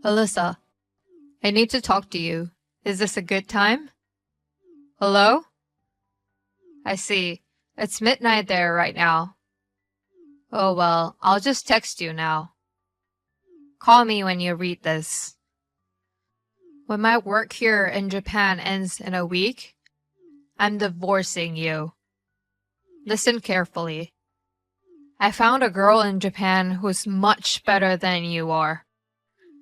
Alyssa, I need to talk to you. Is this a good time? Hello? I see. It's midnight there right now. Oh well, I'll just text you now. Call me when you read this. When my work here in Japan ends in a week, I'm divorcing you. Listen carefully. I found a girl in Japan who's much better than you are.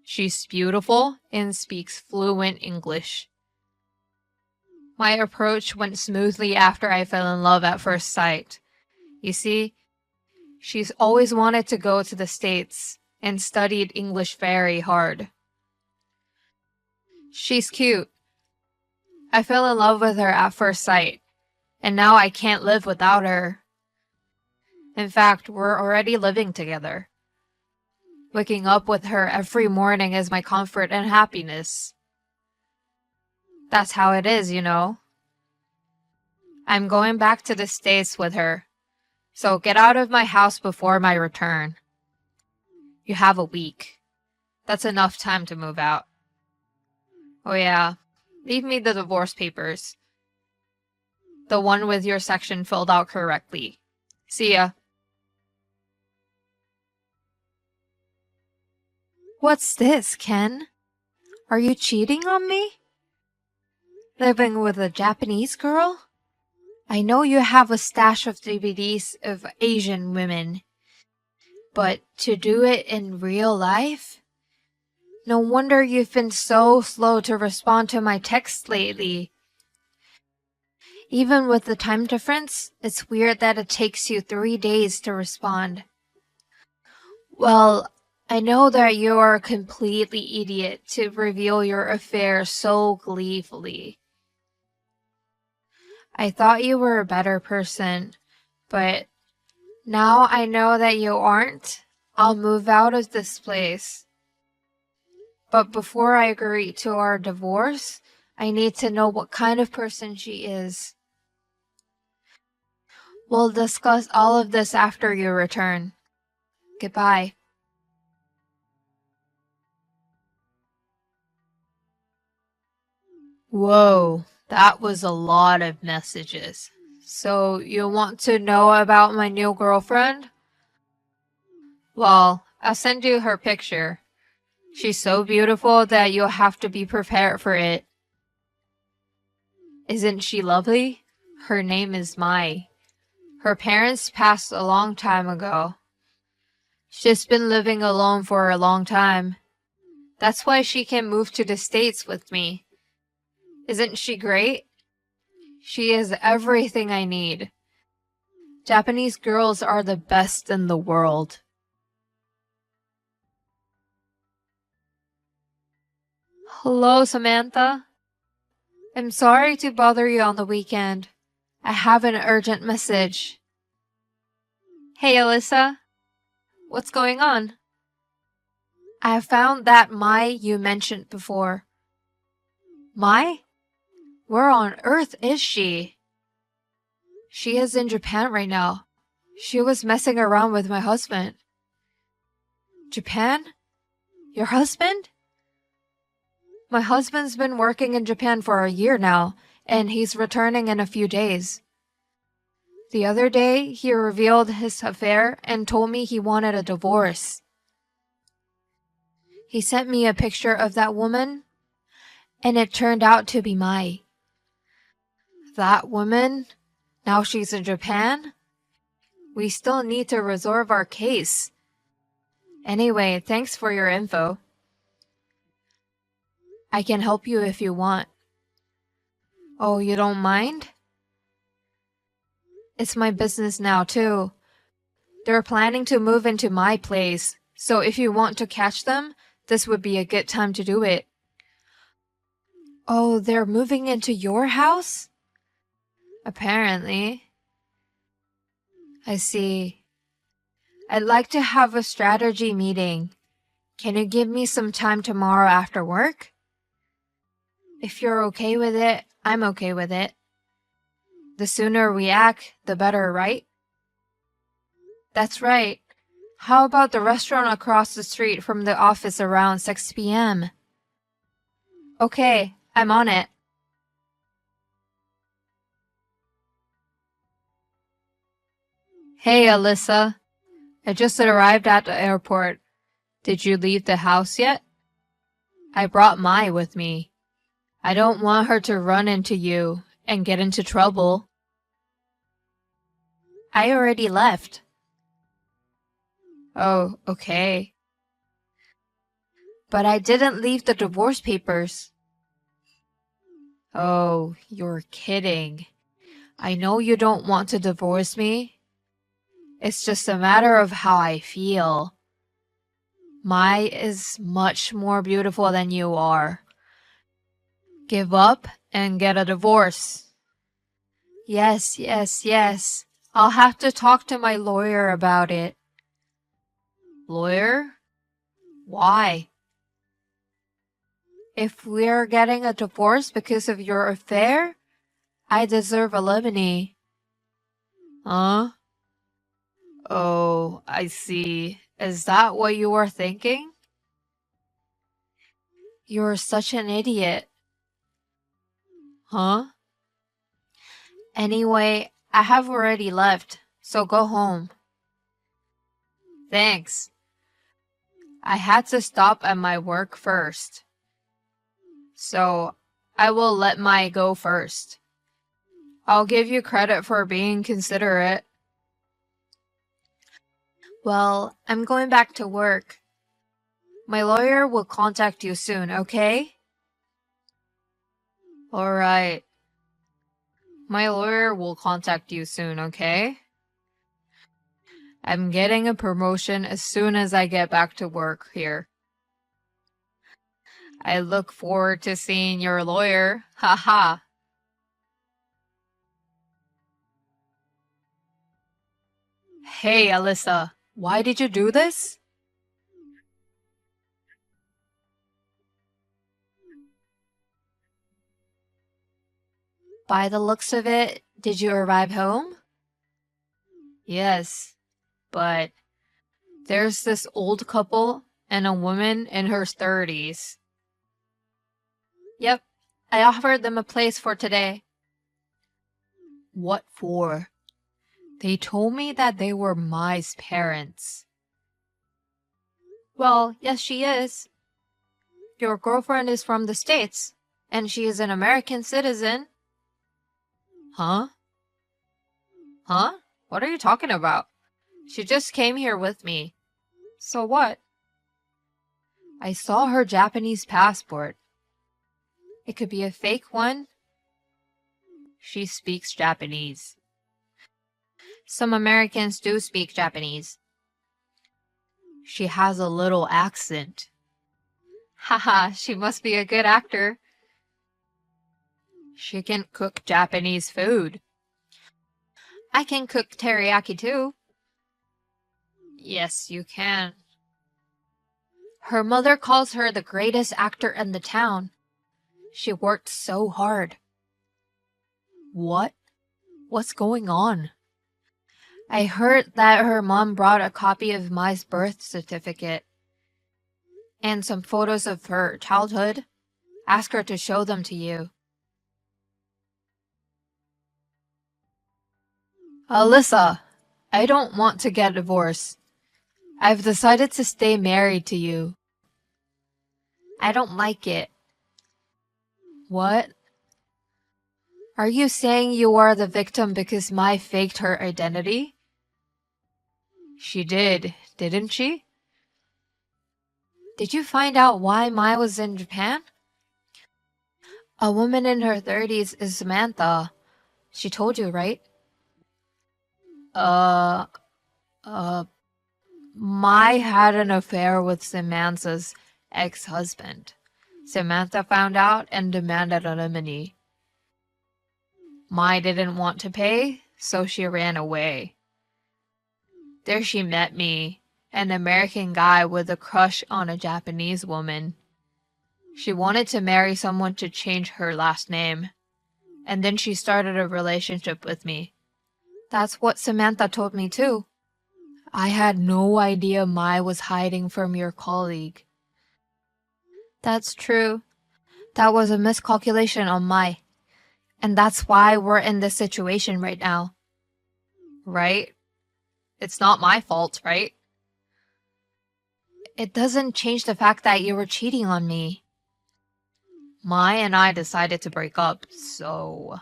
She's beautiful and speaks fluent English. My approach went smoothly after I fell in love at first sight. You see, she's always wanted to go to the States and studied English very hard. She's cute. I fell in love with her at first sight, and now I can't live without her. In fact, we're already living together. Waking up with her every morning is my comfort and happiness. That's how it is, you know. I'm going back to the States with her, so get out of my house before my return. You have a week. That's enough time to move out. Oh yeah, leave me the divorce papers. The one with your section filled out correctly. See ya. What's this, Ken? Are you cheating on me? Living with a Japanese girl? I know you have a stash of DVDs of Asian women, but to do it in real life? No wonder you've been so slow to respond to my texts lately. Even with the time difference, it's weird that it takes you 3 days to respond. Well, I know that you are a completely idiot to reveal your affair so gleefully. I thought you were a better person, but now I know that you aren't. I'll move out of this place. But before I agree to our divorce, I need to know what kind of person she is. We'll discuss all of this after you return. Goodbye. Whoa, that was a lot of messages. So you want to know about my new girlfriend? Well, I'll send you her picture. She's so beautiful that you'll have to be prepared for it. Isn't she lovely? Her name is Mai. Her parents passed a long time ago. She's been living alone for a long time. That's why she can move to the States with me. Isn't she great? She is everything I need. Japanese girls are the best in the world. Hello, Samantha. I'm sorry to bother you on the weekend. I have an urgent message. Hey, Alyssa. What's going on? I found that Mai you mentioned before. Mai? Where on earth is she? She is in Japan right now. She was messing around with my husband. Japan? Your husband? My husband's been working in Japan for a year now, and he's returning in a few days. The other day, he revealed his affair and told me he wanted a divorce. He sent me a picture of that woman, and it turned out to be Mai. That woman? Now she's in Japan? We still need to resolve our case. Anyway, thanks for your info. I can help you if you want. Oh, you don't mind? It's my business now, too. They're planning to move into my place, so if you want to catch them, this would be a good time to do it. Oh, they're moving into your house? Apparently. I see. I'd like to have a strategy meeting. Can you give me some time tomorrow after work? If you're okay with it, I'm okay with it. The sooner we act, the better, right? That's right. How about the restaurant across the street from the office around 6 p.m.? Okay, I'm on it. Hey, Alyssa. I just arrived at the airport. Did you leave the house yet? I brought Mai with me. I don't want her to run into you and get into trouble. I already left. Oh, okay. But I didn't leave the divorce papers. Oh, you're kidding. I know you don't want to divorce me. It's just a matter of how I feel. Mai is much more beautiful than you are. Give up and get a divorce. Yes, yes, yes. I'll have to talk to my lawyer about it. Lawyer? Why? If we're getting a divorce because of your affair, I deserve alimony. Huh? Oh, I see. Is that what you were thinking? You're such an idiot. Huh? Anyway, I have already left, so go home. Thanks. I had to stop at my work first. So, I will let Mai go first. I'll give you credit for being considerate. Well, I'm going back to work. My lawyer will contact you soon, okay? Alright. My lawyer will contact you soon, okay? I'm getting a promotion as soon as I get back to work here. I look forward to seeing your lawyer. Haha. Hey, Alyssa, why did you do this? By the looks of it, did you arrive home? Yes, but there's this old couple and a woman in her 30s. Yep, I offered them a place for today. What for? They told me that they were Mai's parents. Well, yes, she is. Your girlfriend is from the States, and she is an American citizen. Huh? Huh? What are you talking about? She just came here with me. So what? I saw her Japanese passport. It could be a fake one. She speaks Japanese. Some Americans do speak Japanese. She has a little accent. Haha, she must be a good actor. She can cook Japanese food. I can cook teriyaki too. Yes, you can. Her mother calls her the greatest actor in the town. She worked so hard. What? What's going on? I heard that her mom brought a copy of Mai's birth certificate and some photos of her childhood. Ask her to show them to you. Alyssa, I don't want to get divorced. I've decided to stay married to you. I don't like it. What? Are you saying you are the victim because Mai faked her identity? She did, didn't she? Did you find out why Mai was in Japan? A woman in her 30s is Samantha. She told you, right? Uh, uh, Mai had an affair with Samantha's ex-husband. Samantha found out and demanded alimony. Mai didn't want to pay, so she ran away. There she met me, an American guy with a crush on a Japanese woman. She wanted to marry someone to change her last name, and then she started a relationship with me. That's what Samantha told me too. I had no idea Mai was hiding from your colleague. That's true. That was a miscalculation on Mai. And that's why we're in this situation right now. Right? It's not my fault, right? It doesn't change the fact that you were cheating on me. Mai and I decided to break up, so...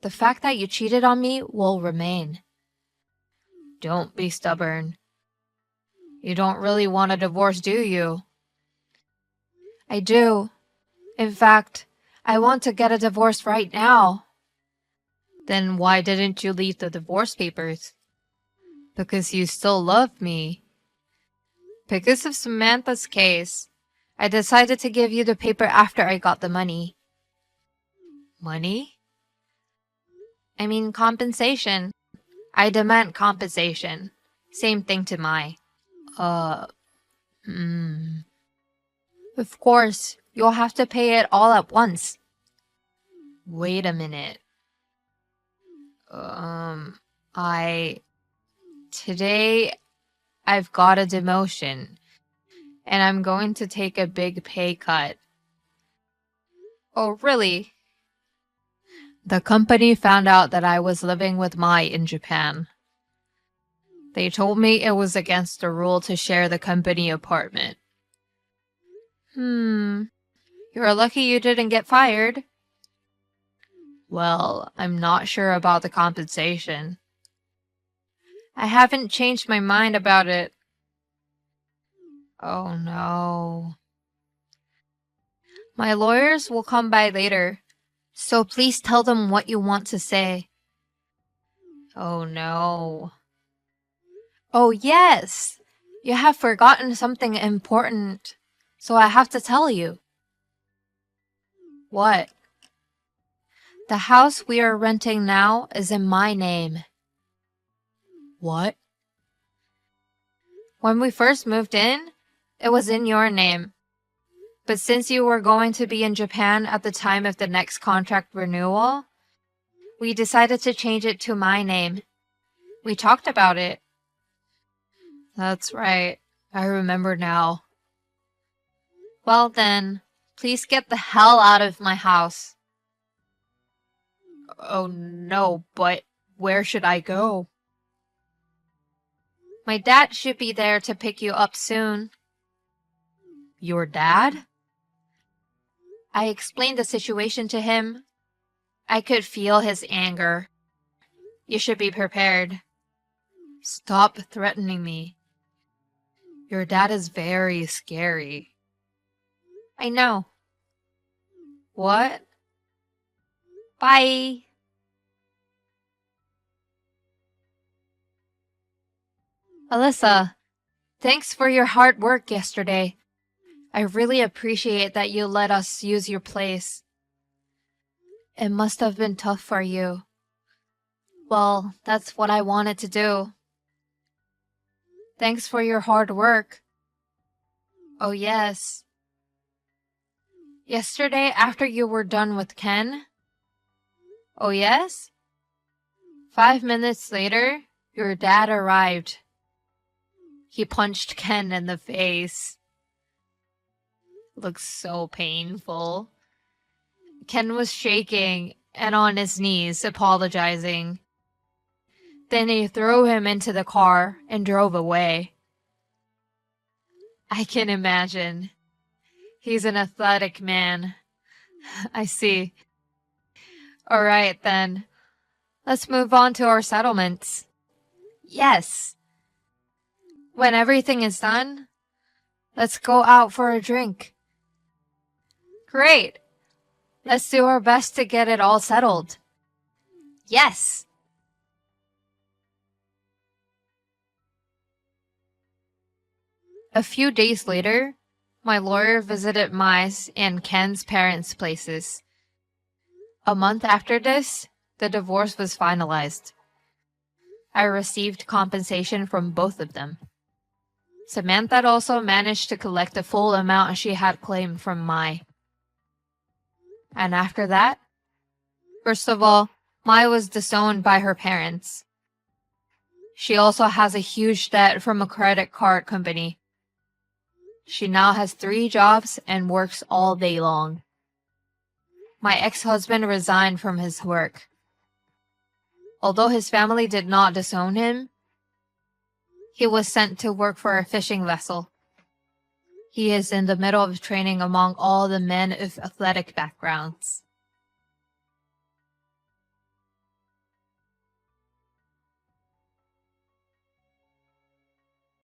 The fact that you cheated on me will remain. Don't be stubborn. You don't really want a divorce, do you? I do. In fact, I want to get a divorce right now. Then why didn't you leave the divorce papers? Because you still love me. Because of Samantha's case, I decided to give you the paper after I got the money. Money? I mean compensation. I demand compensation. Same thing to Mai. Uh, hmm. Of course, you'll have to pay it all at once. Wait a minute. I... Today, I've got a demotion, and I'm going to take a big pay cut. Oh, really? The company found out that I was living with Mai in Japan. They told me it was against the rule to share the company apartment. You're lucky you didn't get fired. Well, I'm not sure about the compensation. I haven't changed my mind about it. Oh no. My lawyers will come by later, so please tell them what you want to say. Oh no. Oh yes! You have forgotten something important, so I have to tell you. What? The house we are renting now is in my name. What? When we first moved in, it was in your name. But since you were going to be in Japan at the time of the next contract renewal, we decided to change it to my name. We talked about it. That's right. I remember now. Well then, please get the hell out of my house. Oh no, but where should I go? My dad should be there to pick you up soon. Your dad? I explained the situation to him. I could feel his anger. You should be prepared. Stop threatening me. Your dad is very scary. I know. What? Bye. Alyssa, thanks for your hard work yesterday. I really appreciate that you let us use your place. It must have been tough for you. Well, that's what I wanted to do. Thanks for your hard work. Oh yes. Yesterday after you were done with Ken? Oh yes? 5 minutes later, your dad arrived. He punched Ken in the face. Looks so painful. Ken was shaking and on his knees, apologizing. Then he threw him into the car and drove away. I can imagine. He's an athletic man. I see. Alright then. Let's move on to our settlements. Yes. When everything is done, let's go out for a drink. Great. Let's do our best to get it all settled. Yes. A few days later, my lawyer visited Mai's and Ken's parents' places. A month after this, the divorce was finalized. I received compensation from both of them. Samantha also managed to collect the full amount she had claimed from Mai. And after that, first of all, Mai was disowned by her parents. She also has a huge debt from a credit card company. She now has 3 jobs and works all day long. My ex-husband resigned from his work. Although his family did not disown him, he was sent to work for a fishing vessel. He is in the middle of training among all the men of athletic backgrounds.